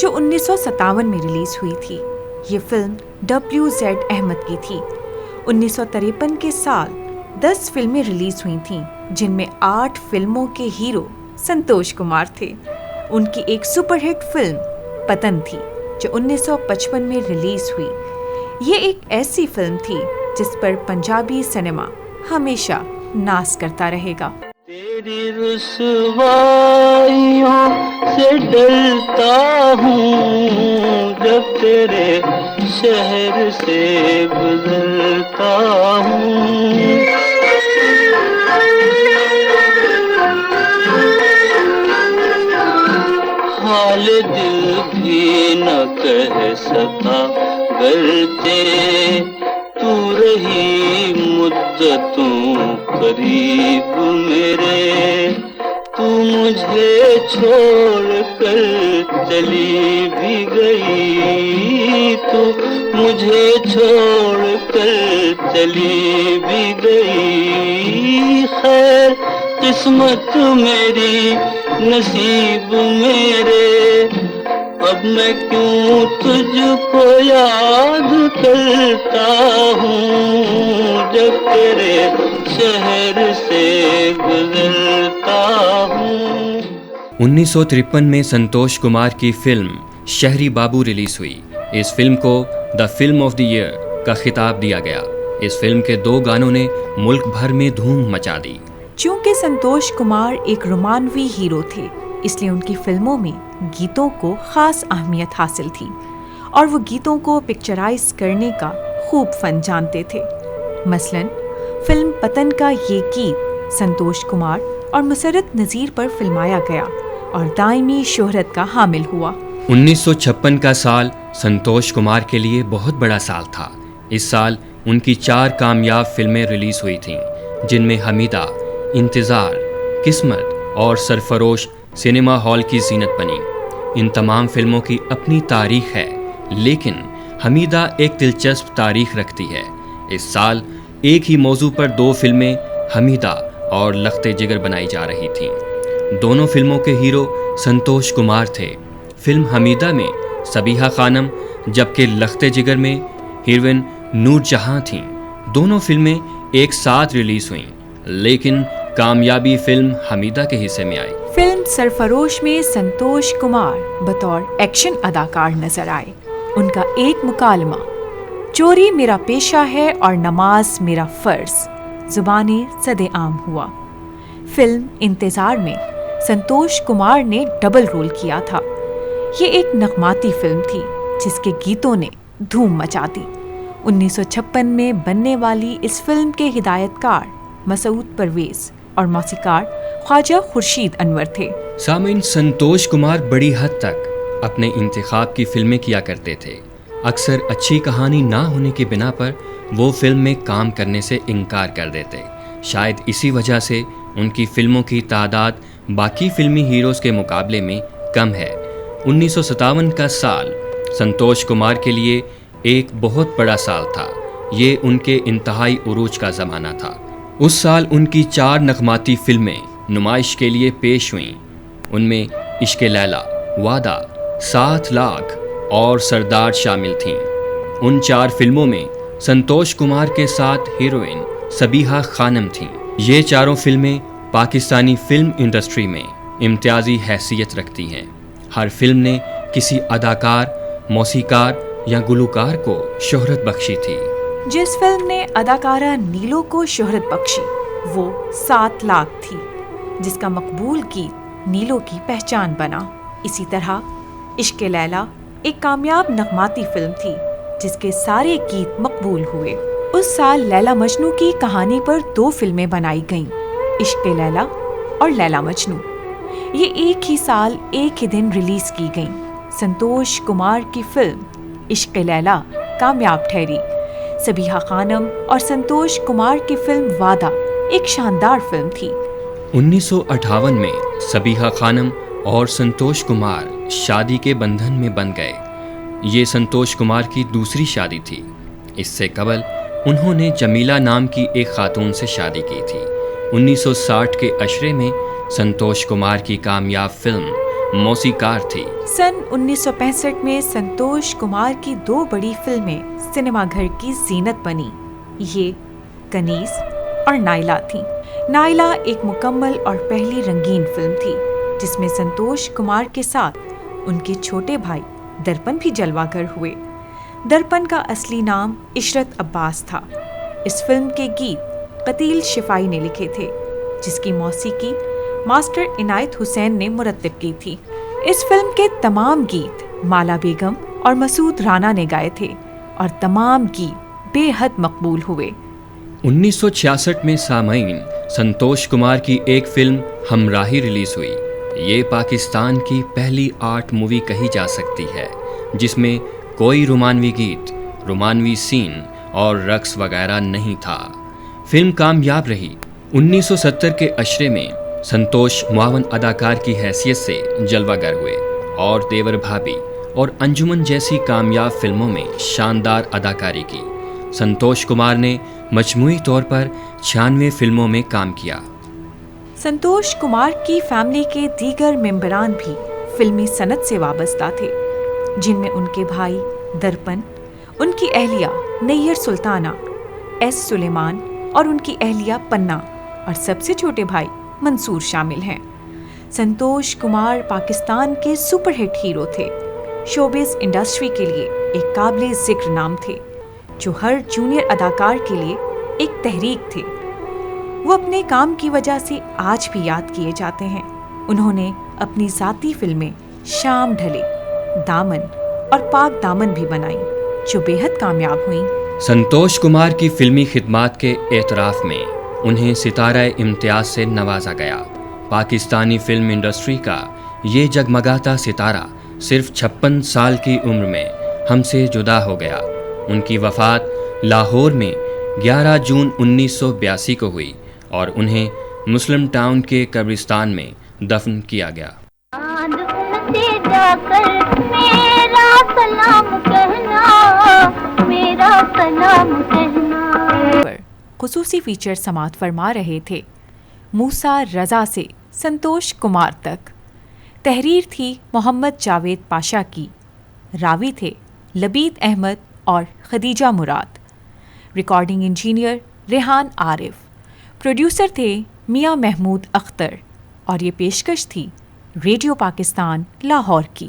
جو 1957 میں ریلیز ہوئی تھی۔ یہ فلم WZ احمد کی تھی۔ 1953 کے سال 10 فلمیں ریلیز ہوئی تھیں، جن میں 8 فلموں کے ہیرو سنتوش کمار تھے۔ ان کی ایک سپر ہٹ فلم پتن تھی جو 1955 میں ریلیز ہوئی۔ یہ ایک ایسی فلم تھی جس پر پنجابی سنیما ہمیشہ ناز کرتا رہے گا۔ تیری رسوائیوں سے ڈرتا ہوں جب تیرے شہر سے گزرتا ہوں، حال دل بھی نہ کہہ سکا گرچہ تو رہی مدتوں قریب میرے، تو مجھے چھوڑ کر چلی بھی گئی، تو مجھے چھوڑ کر چلی بھی گئی، خیر قسمت میری نصیب میرے، اب میں کیوں تجھ کو یاد کرتا ہوں جب تیرے شہر سے گزرتا ہوں۔ 1953 میں سنتوش کمار کی فلم شہری بابو ریلیز ہوئی۔ اس فلم کو the film of the year کا خطاب دیا گیا۔ اس فلم کے 2 گانوں نے ملک بھر میں دھوم مچا دی۔ چونکہ سنتوش کمار ایک رومانوی ہیرو تھے، اس لیے ان کی فلموں میں گیتوں کو خاص اہمیت حاصل تھی اور وہ گیتوں کو پکچرائز کرنے کا خوب فن جانتے تھے۔ مثلاً فلم پتن کا یہ گیت سنتوش کمار اور مسرت نذیر پر فلمایا گیا اور دائمی شہرت کا حامل ہوا۔ 1956 کا سال سنتوش کمار کے لیے بہت بڑا سال تھا۔ اس سال ان کی 4 کامیاب فلمیں ریلیز ہوئی تھیں، جن میں حمیدہ، انتظار، قسمت اور سرفروش سنیما ہال کی زینت بنی۔ ان تمام فلموں کی اپنی تاریخ ہے، لیکن حمیدہ ایک دلچسپ تاریخ رکھتی ہے۔ اس سال ایک ہی موضوع پر 2 فلمیں حمیدہ اور لخت جگر بنائی جا رہی تھیں۔ دونوں فلموں کے ہیرو سنتوش کمار تھے۔ فلم حمیدہ میں سبیحہ خانم جبکہ لخت جگر میں ہیروئن نور جہاں تھیں۔ دونوں فلمیں ایک ساتھ ریلیز ہوئیں، لیکن کامیابی فلم حمیدہ کے حصے میں آئی۔ فلم سرفروش میں سنتوش کمار بطور ایکشن اداکار نظر آئے۔ ان کا ایک مکالمہ چوری میرا پیشہ ہے اور نماز میرا فرض زبانیں صد عام ہوا۔ فلم انتظار میں سنتوش کمار نے ڈبل رول کیا تھا۔ یہ ایک نغماتی فلم تھی جس کے گیتوں نے دھوم مچا دی۔ 1956 میں بننے والی اس فلم کے ہدایت کار مسعود پرویز اور موسیقار خواجہ خورشید انور تھے۔ سامعین، سنتوش کمار بڑی حد تک اپنے انتخاب کی فلمیں کیا کرتے تھے۔ اکثر اچھی کہانی نہ ہونے کی بنا پر وہ فلم میں کام کرنے سے انکار کر دیتے۔ شاید اسی وجہ سے ان کی فلموں کی تعداد باقی فلمی ہیروز کے مقابلے میں کم ہے۔ 1957 کا سال سنتوش کمار کے لیے ایک بہت بڑا سال تھا۔ یہ ان کے انتہائی عروج کا زمانہ تھا۔ اس سال ان کی 4 نغماتی فلمیں نمائش کے لیے پیش ہوئیں۔ ان میں عشق لیلا، وعدہ، 7 لاکھ اور سردار شامل تھیں۔ ان 4 فلموں میں سنتوش کمار کے ساتھ ہیروئن سبیحہ خانم تھیں۔ یہ چاروں فلمیں پاکستانی فلم انڈسٹری میں امتیازی حیثیت رکھتی ہیں۔ ہر فلم نے کسی اداکار، موسیقار یا گلوکار کو شہرت بخشی تھی۔ جس فلم نے اداکارہ نیلو کو شہرت بخشی وہ 7 لاکھ تھی، جس کا مقبول گیت نیلو کی پہچان بنا۔ اسی طرح عشق لیلا ایک کامیاب نغماتی فلم تھی جس کے سارے گیت مقبول ہوئے۔ اس سال لیلا مجنو کی کہانی پر 2 فلمیں بنائی گئیں، عشق لیلا اور لیلا مجنو۔ یہ ایک ہی سال ایک ہی دن ریلیز کی گئیں۔ سنتوش کمار کی فلم عشق لیلا کامیاب ٹھہری۔ سبیحہ خانم اور سنتوش کمار کی فلم وعدہ ایک شاندار فلم تھی۔ 1958 میں سبیحہ خانم اور سنتوش کمار شادی کے بندھن میں بندھ گئے۔ یہ سنتوش کمار کی دوسری شادی تھی۔ اس سے قبل انہوں نے جمیلہ نام کی ایک خاتون سے شادی کی تھی۔ 1960 کے عشرے میں سنتوش کمار کی کامیاب فلم موسیقار تھی۔ سن 1965 میں سنتوش کمار کی 2 بڑی فلمیں سنیما گھر کی زینت بنی۔ یہ کنیز اور نائلا تھیں۔ نائلا ایک مکمل اور پہلی رنگین فلم تھی جس میں سنتوش کمار کے ساتھ ان کے چھوٹے بھائی درپن بھی جلوہ گر ہوئے۔ درپن کا اصلی نام عشرت عباس تھا۔ اس فلم کے گیت قتیل شفائی نے لکھے تھے، جس کی موسیقی ماسٹر عنایت حسین نے مرتب کی تھی۔ اس فلم کے تمام گیت مالا بیگم اور مسعود رانا نے گائے تھے اور تمام گیت بے حد مقبول ہوئے۔ 1966 میں سامعین سنتوش کمار کی ایک فلم ہمراہی ریلیز ہوئی۔ یہ پاکستان کی پہلی آرٹ مووی کہی جا سکتی ہے جس میں کوئی رومانوی گیت، رومانوی سین اور رقص وغیرہ نہیں تھا۔ فلم کامیاب رہی۔ 1970 کے عشرے میں سنتوش معاون اداکار کی حیثیت سے جلوہ گر ہوئے اور دیور بھابھی اور انجمن جیسی کامیاب فلموں میں شاندار اداکاری کی۔ سنتوش کمار نے مجموعی طور پر 96 فلموں میں کام کیا۔ سنتوش کمار کی فیملی کے دیگر ممبران بھی فلمی صنعت سے وابستہ تھے، جن میں ان کے بھائی درپن، ان کی اہلیہ نیّر سلطانہ، ایس سلیمان اور ان کی اہلیہ پنہ اور سب سے چھوٹے بھائی منصور شامل ہیں۔ سنتوش کمار پاکستان کے سپر ہٹ ہیرو تھے۔ شوبز انڈسٹری کے لیے ایک قابل ذکر نام تھے جو ہر جونیئر اداکار کے لیے ایک تحریک تھے۔ وہ اپنے کام کی وجہ سے آج بھی یاد کیے جاتے ہیں۔ انہوں نے اپنی ذاتی فلمیں شام ڈھلے، دامن اور پاک دامن بھی بنائیں جو بے حد کامیاب ہوئیں۔ سنتوش کمار کی فلمی خدمات کے اعتراف میں انہیں ستارہ امتیاز سے نوازا گیا۔ پاکستانی فلم انڈسٹری کا یہ جگمگاتا ستارہ صرف 56 سال کی عمر میں ہم سے جدا ہو گیا۔ ان کی وفات لاہور میں 11 جون 1982 کو ہوئی اور انہیں مسلم ٹاؤن کے قبرستان میں دفن کیا گیا۔ خصوصی فیچر سماعت فرما رہے تھے موسیٰ رضا سے سنتوش کمار تک۔ تحریر تھی محمد جاوید پاشا کی، راوی تھے لبید احمد اور خدیجہ مراد، ریکارڈنگ انجینئر ریحان عارف، پروڈیوسر تھے میاں محمود اختر، اور یہ پیشکش تھی ریڈیو پاکستان لاہور کی۔